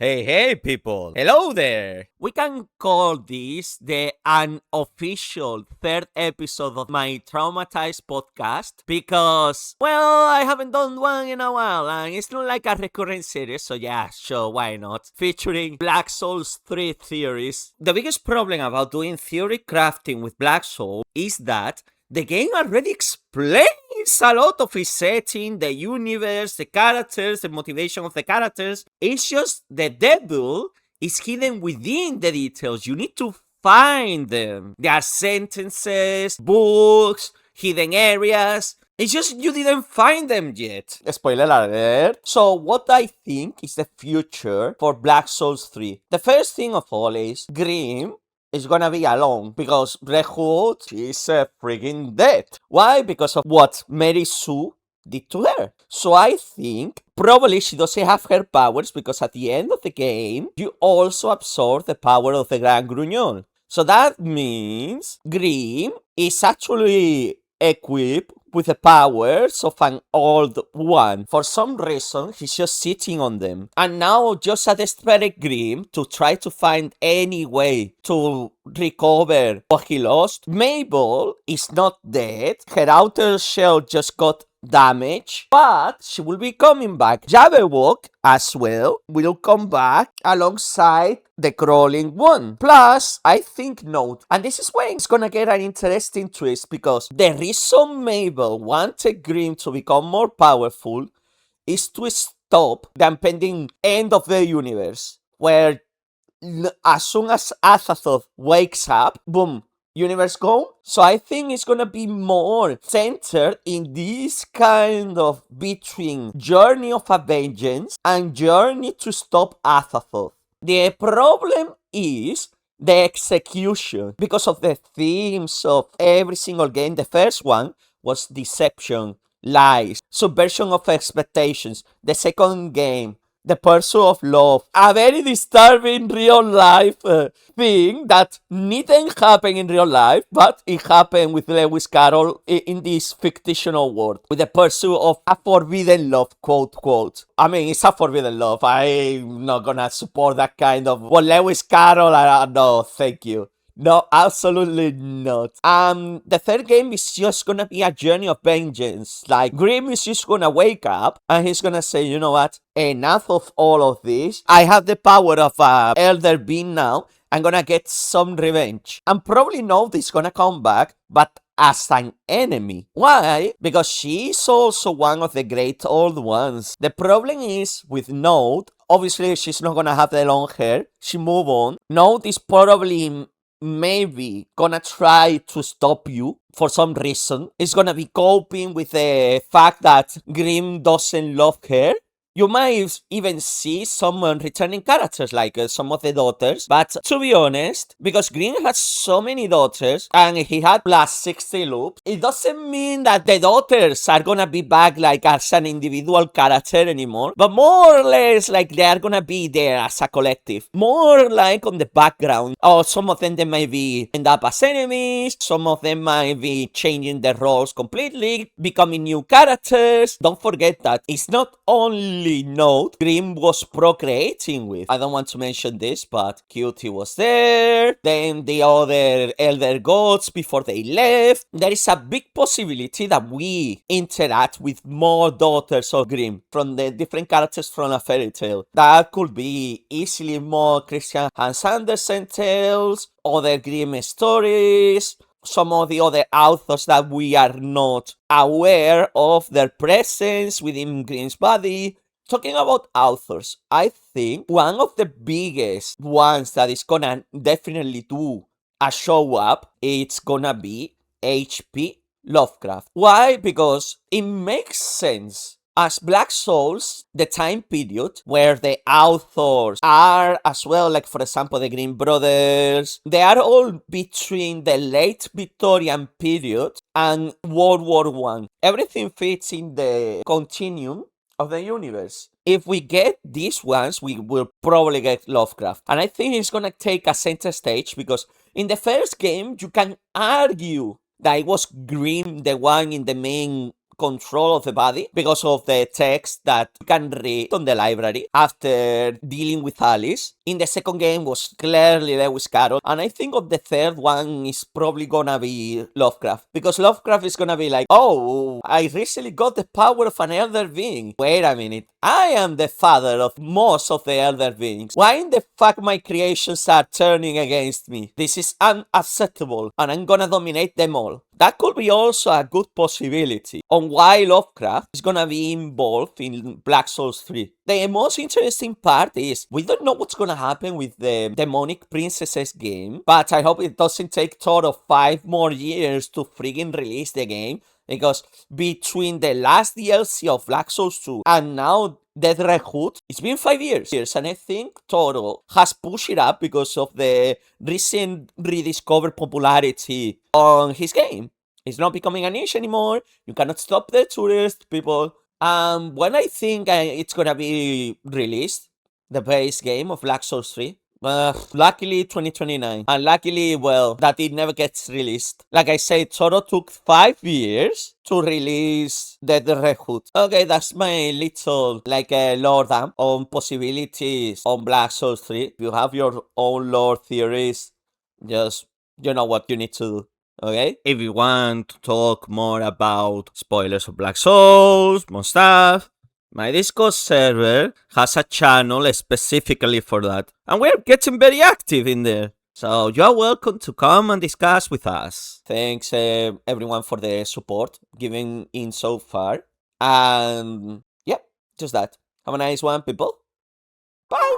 Hey, people. Hello there. We can call this the unofficial third episode of my Traumatized podcast because, well, I haven't done one in a while and it's not like a recurrent series, so yeah, sure, why not? Featuring Black Souls 3 theories. The biggest problem about doing theory crafting with Black Souls is that the game already explains a lot of its setting, the universe, the characters, the motivation of the characters. It's just the devil is hidden within the details. You need to find them. There are sentences, books, hidden areas. It's just you didn't find them yet. Spoiler alert. So what I think is the future for Black Souls 3. The first thing of all is Grim is gonna be alone because Red Hood is freaking dead. Why? Because of what Mary Sue did to her. So I think probably she doesn't have her powers because at the end of the game, you also absorb the power of the Grand Grunion. So that means Grim is actually equipped with the powers of an old one. For some reason, he's just sitting on them. And now, just a desperate Grim to try to find any way to recover what he lost. Mabel is not dead. Her outer shell just got damage, but she will be coming back. Jabberwock as well will come back alongside the crawling one. Plus, I think note, and this is where it's gonna get an interesting twist because the reason Mabel wanted Grim to become more powerful is to stop the impending end of the universe, where as soon as Yog-Sothoth wakes up, boom, universe gone. So I think it's gonna be more centered in this kind of between journey of a vengeance and journey to stop Yog-Sothoth. The problem is the execution because of the themes of every single game. The first one was deception, lies, subversion of expectations. The second game, the pursuit of love. A very disturbing real life thing that didn't happen in real life, but it happened with Lewis Carroll in this fictional world, with the pursuit of a forbidden love, quote, quote. I mean, it's a forbidden love. I'm not gonna support that kind of, well, Lewis Carroll, no, thank you. No, absolutely not. The third game is just gonna be a journey of vengeance. Like, Grim is just gonna wake up and he's gonna say, you know what? Enough of all of this. I have the power of Elder Being now. I'm gonna get some revenge. And probably Node is gonna come back, but as an enemy. Why? Because she is also one of the great old ones. The problem is with Node, obviously she's not gonna have the long hair. She move on. Node is probably maybe gonna try to stop you for some reason. It's gonna be coping with the fact that Grim doesn't love her. You might even see some returning characters, like some of the daughters. But to be honest, because Green has so many daughters and he had plus 60 loops, it doesn't mean that the daughters are gonna be back like as an individual character anymore, but more or less like they are gonna be there as a collective. More like on the background. Or some of them they might be end up as enemies, some of them might be changing their roles completely, becoming new characters. Don't forget that it's not only Node Grim was procreating with. I don't want to mention this, but Cutie was there. Then the other elder gods before they left. There is a big possibility that we interact with more daughters of Grim from the different characters from a fairy tale. That could be easily more Christian Hans Andersen tales, other Grim stories, some of the other authors that we are not aware of their presence within Grim's body. Talking about authors, I think one of the biggest ones that is gonna definitely do a show up, it's gonna be H.P. Lovecraft. Why? Because it makes sense. As Black Souls, the time period where the authors are as well, like for example the Green Brothers, they are all between the late Victorian period and World War One. Everything fits in the continuum of the universe. If we get these ones, we will probably get Lovecraft. And I think it's gonna take a center stage because in the first game, you can argue that it was Grimm, the one in the main control of the body because of the text that you can read on the library after dealing with Alice. In the second game was clearly Lewis Carroll, and I think of the third one is probably gonna be Lovecraft, because Lovecraft is gonna be like, oh, I recently got the power of an elder being. Wait a minute, I am the father of most of the elder beings. Why in the fuck my creations are turning against me? This is unacceptable, and I'm gonna dominate them all. That could be also a good possibility on why Lovecraft is gonna be involved in Black Souls 3. The most interesting part is we don't know what's gonna happen with the Demonic Princesses game, but I hope it doesn't take total 5 more years to friggin' release the game, because between the last DLC of Black Souls 2 and now Dead Red Hood, it's been 5 years, and I think Toro has pushed it up because of the recent rediscovered popularity on his game. It's not becoming a niche anymore. You cannot stop the tourist people. When I think it's gonna be released, the base game of Black Souls 3, luckily 2029. And luckily, well, that it never gets released. Like I said, Toro took 5 years to release the Red Hood. Okay, that's my little, like, lore dump on possibilities on Black Souls 3. If you have your own lore theories, just, you know what you need to do. Okay? If you want to talk more about spoilers of Black Souls, more stuff, my Discord server has a channel specifically for that, and we're getting very active in there. So you're welcome to come and discuss with us. Thanks everyone for the support given in so far. And yeah, just that. Have a nice one, people. Bye!